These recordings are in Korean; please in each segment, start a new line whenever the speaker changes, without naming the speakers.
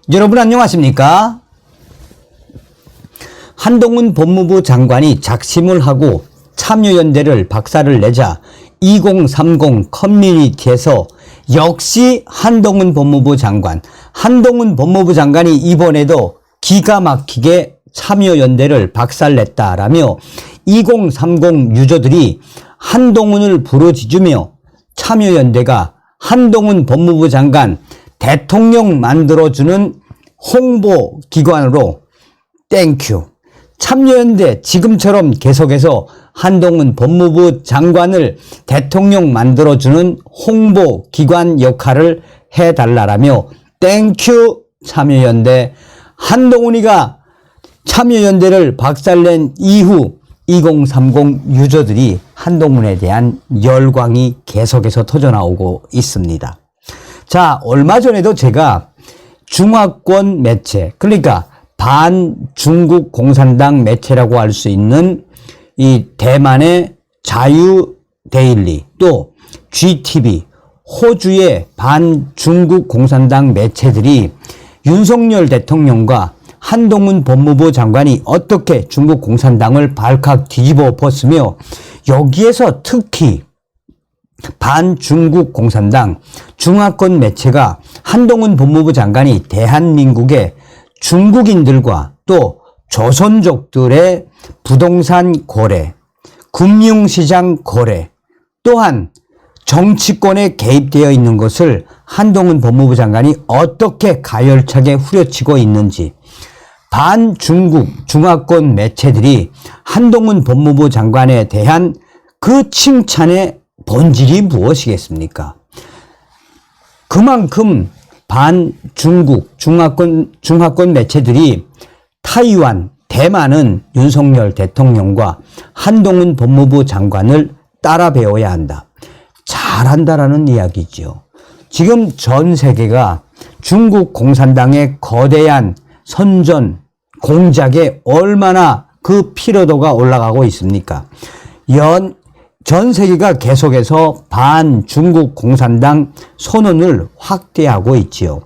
여러분 안녕하십니까? 한동훈 법무부 장관이 작심을 하고 참여연대를 박살을 내자 2030 커뮤니티에서 역시 한동훈 법무부 장관이 이번에도 기가 막히게 참여연대를 박살냈다라며 2030 유저들이 한동훈을 부르짖으며 참여연대가 한동훈 법무부 장관 대통령 만들어주는 홍보기관으로 땡큐. 참여연대 지금처럼 계속해서 한동훈 법무부 장관을 대통령 만들어주는 홍보기관 역할을 해달라라며 땡큐 참여연대. 한동훈이가 참여연대를 박살낸 이후 2030 유저들이 한동훈에 대한 열광이 계속해서 터져나오고 있습니다. 자, 얼마 전에도 제가 중화권 매체, 그러니까 반중국 공산당 매체라고 할 수 있는 이 대만의 자유데일리, 또 GTV, 호주의 반중국 공산당 매체들이 윤석열 대통령과 한동훈 법무부 장관이 어떻게 중국 공산당을 발칵 뒤집어 엎었으며, 여기에서 특히 반중국 공산당 중화권 매체가 한동훈 법무부 장관이 대한민국의 중국인들과 또 조선족들의 부동산 거래, 금융시장 거래, 또한 정치권에 개입되어 있는 것을 한동훈 법무부 장관이 어떻게 가열차게 후려치고 있는지, 반중국 중화권 매체들이 한동훈 법무부 장관에 대한 그 칭찬의 본질이 무엇이겠습니까? 그만큼 반중국 중화권 매체들이 타이완, 대만은 윤석열 대통령과 한동훈 법무부 장관을 따라 배워야 한다. 잘한다라는 이야기죠. 지금 전 세계가 중국 공산당의 거대한 선전 공작에 얼마나 그 피로도가 올라가고 있습니까? 전 세계가 계속해서 반중국 공산당 선언을 확대하고 있지요.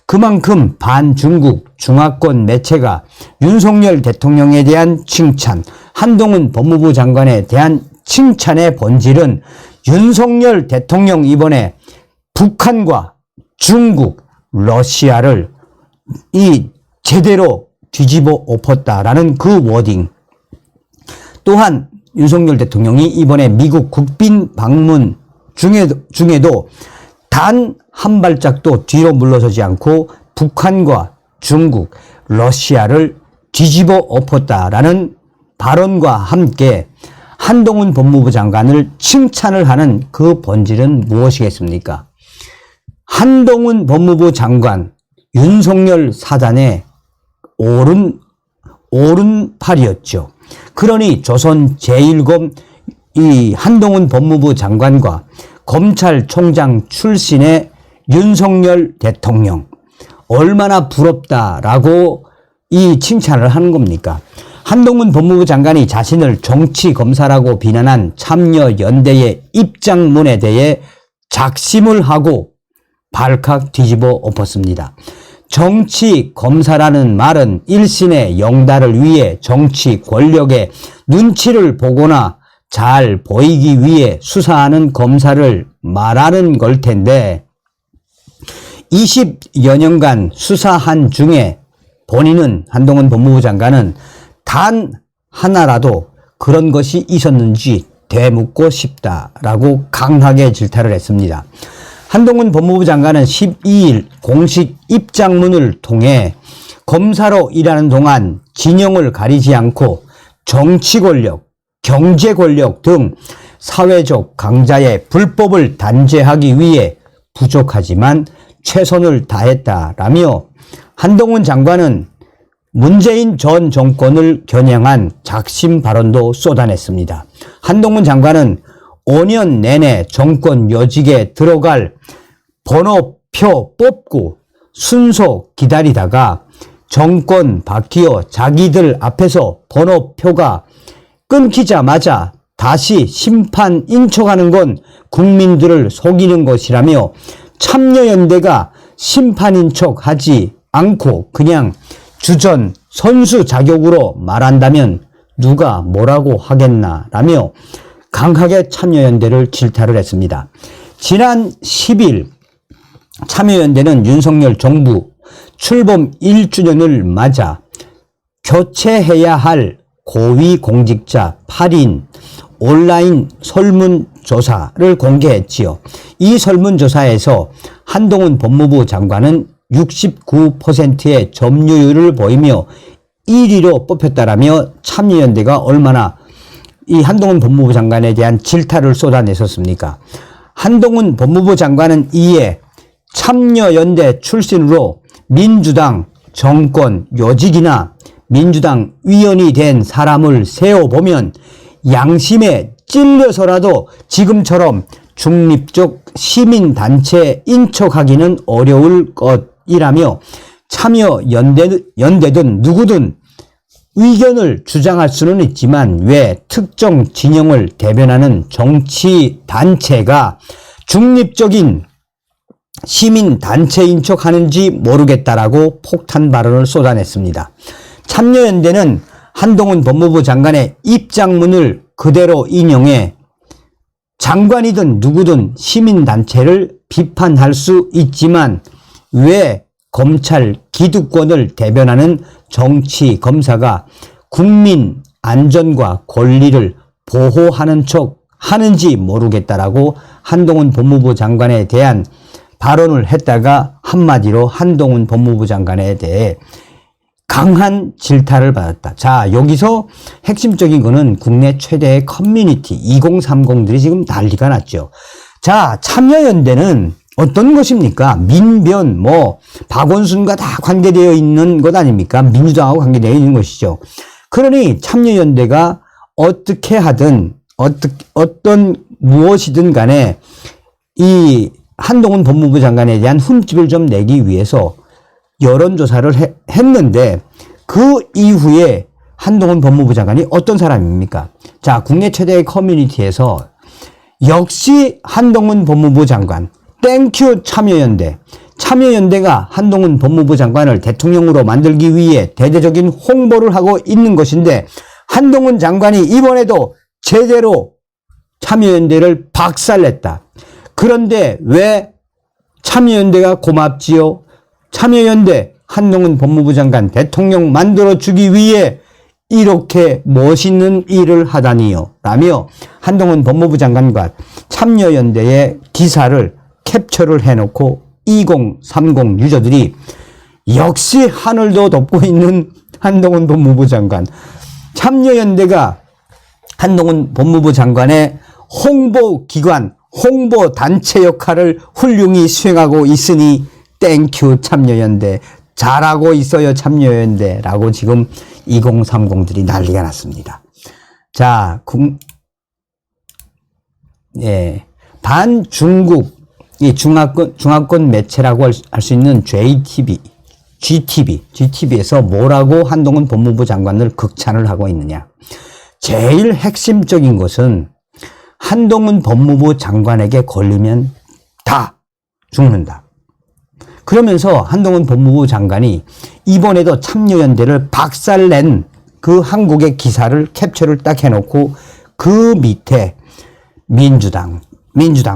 그만큼 반중국 중화권 매체가 윤석열 대통령에 대한 칭찬, 한동훈 법무부 장관에 대한 칭찬의 본질은 윤석열 대통령 이번에 북한과 중국, 러시아를 제대로 뒤집어 엎었다라는 그 워딩, 또한 윤석열 대통령이 이번에 미국 국빈 방문 중에도 단 한 발짝도 뒤로 물러서지 않고 북한과 중국, 러시아를 뒤집어 엎었다라는 발언과 함께 한동훈 법무부 장관을 칭찬을 하는 그 본질은 무엇이겠습니까? 한동훈 법무부 장관, 윤석열 사단의 오른팔이었죠. 그러니 조선 제1검 이 한동훈 법무부 장관과 검찰총장 출신의 윤석열 대통령, 얼마나 부럽다라고 이 칭찬을 하는 겁니까? 한동훈 법무부 장관이 자신을 정치검사라고 비난한 참여연대의 입장문에 대해 작심을 하고 발칵 뒤집어 엎었습니다. 정치검사라는 말은 일신의 영달을 위해 정치 권력의 눈치를 보거나 잘 보이기 위해 수사하는 검사를 말하는 걸 텐데, 20여 년간 수사한 중에 본인은, 한동훈 법무부 장관은 단 하나라도 그런 것이 있었는지 되묻고 싶다라고 강하게 질타를 했습니다. 한동훈 법무부 장관은 12일 공식 입장문을 통해 검사로 일하는 동안 진영을 가리지 않고 정치 권력, 경제 권력 등 사회적 강자의 불법을 단죄하기 위해 부족하지만 최선을 다했다라며, 한동훈 장관은 문재인 전 정권을 겨냥한 작심 발언도 쏟아냈습니다. 한동훈 장관은 5년 내내 정권 요직에 들어갈 번호표 뽑고 순서 기다리다가 정권 바뀌어 자기들 앞에서 번호표가 끊기자마자 다시 심판인 척하는 건 국민들을 속이는 것이라며 참여연대가 심판인 척 하지 않고 그냥 주전 선수 자격으로 말한다면 누가 뭐라고 하겠나라며 강하게 참여연대를 질타를 했습니다. 지난 10일 참여연대는 윤석열 정부 출범 1주년을 맞아 교체해야 할 고위공직자 8인 온라인 설문조사를 공개했지요. 이 설문조사에서 한동훈 법무부 장관은 69%의 점유율을 보이며 1위로 뽑혔다라며 참여연대가 얼마나 이 한동훈 법무부 장관에 대한 질타를 쏟아냈었습니까? 한동훈 법무부 장관은 이에 참여연대 출신으로 민주당 정권 요직이나 민주당 위원이 된 사람을 세워보면 양심에 찔려서라도 지금처럼 중립적 시민단체에 인척하기는 어려울 것이라며 참여연대든 누구든 의견을 주장할 수는 있지만 왜 특정 진영을 대변하는 정치단체가 중립적인 시민단체인 척하는지 모르겠다라고 폭탄 발언을 쏟아냈습니다. 참여연대는 한동훈 법무부 장관의 입장문을 그대로 인용해 장관이든 누구든 시민단체를 비판할 수 있지만 왜 검찰 기득권을 대변하는 정치 검사가 국민 안전과 권리를 보호하는 척 하는지 모르겠다라고 한동훈 법무부 장관에 대한 발언을 했다가 한마디로 한동훈 법무부 장관에 대해 강한 질타를 받았다. 자, 여기서 핵심적인 거는 국내 최대의 커뮤니티 2030들이 지금 난리가 났죠. 자, 참여연대는 어떤 것입니까? 민변, 박원순과 다 관계되어 있는 것 아닙니까? 민주당하고 관계되어 있는 것이죠. 그러니 참여연대가 어떻게 하든, 어떤 무엇이든 간에 이 한동훈 법무부 장관에 대한 흠집을 좀 내기 위해서 여론조사를 했는데 그 이후에 한동훈 법무부 장관이 어떤 사람입니까? 자, 국내 최대의 커뮤니티에서 역시 한동훈 법무부 장관, 땡큐 참여연대가 한동훈 법무부 장관을 대통령으로 만들기 위해 대대적인 홍보를 하고 있는 것인데 한동훈 장관이 이번에도 제대로 참여연대를 박살냈다. 그런데 왜 참여연대가 고맙지요? 참여연대 한동훈 법무부 장관 대통령 만들어주기 위해 이렇게 멋있는 일을 하다니요 라며 한동훈 법무부 장관과 참여연대의 기사를 캡처를 해놓고 2030 유저들이 역시 하늘도 덮고 있는 한동훈 법무부 장관, 참여연대가 한동훈 법무부 장관의 홍보기관, 홍보단체 역할을 훌륭히 수행하고 있으니 땡큐 참여연대, 잘하고 있어요 참여연대라고 지금 2030들이 난리가 났습니다. 자, 반중국 이 중화권 매체라고 할 수 있는 GTV에서 뭐라고 한동훈 법무부 장관을 극찬을 하고 있느냐. 제일 핵심적인 것은 한동훈 법무부 장관에게 걸리면 다 죽는다. 그러면서 한동훈 법무부 장관이 이번에도 참여연대를 박살낸 그 한국의 기사를 캡처를 딱 해놓고 그 밑에 민주당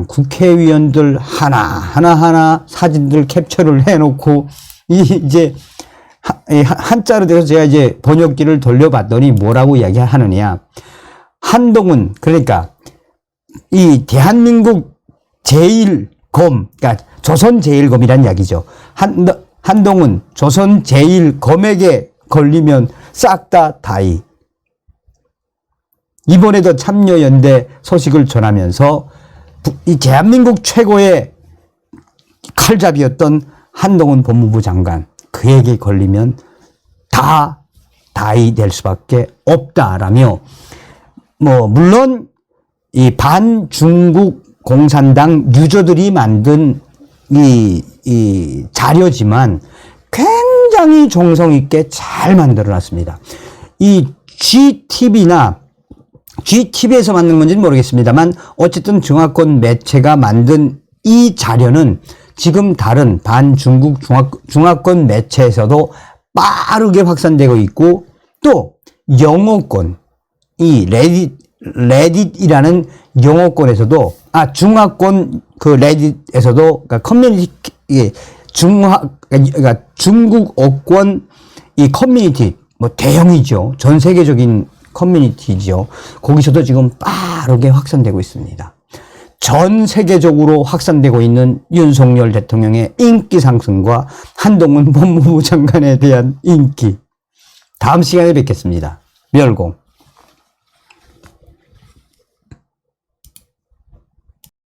국회의원들 하나하나 사진들 캡처를 해놓고 이제 한자로 돼서 제가 이제 번역기를 돌려봤더니 뭐라고 이야기하느냐. 한동훈, 그러니까 이 대한민국 그러니까 조선 제일검이란 이야기죠. 한동훈 조선 제일검에게 걸리면 싹 다 다이. 이번에도 참여연대 소식을 전하면서 이 대한민국 최고의 칼잡이였던 한동훈 법무부 장관, 그에게 걸리면 다 다이 될 수밖에 없다라며, 물론 이 반중국 공산당 유저들이 만든 이 자료지만 굉장히 정성 있게 잘 만들어 놨습니다. 이 GTV에서 만든 건지는 모르겠습니다만 어쨌든 중화권 매체가 만든 이 자료는 지금 다른 반중국 중화권 매체에서도 빠르게 확산되고 있고, 또 영어권, 이 레딧이라는 영어권에서도, 중화권 그 레딧에서도, 그러니까 커뮤니티, 그러니까 중국어권 이 커뮤니티, 뭐 대형이죠. 전 세계적인 커뮤니티죠. 거기서도 지금 빠르게 확산되고 있습니다. 전 세계적으로 확산되고 있는 윤석열 대통령의 인기 상승과 한동훈 법무부 장관에 대한 인기. 다음 시간에 뵙겠습니다. 멸공.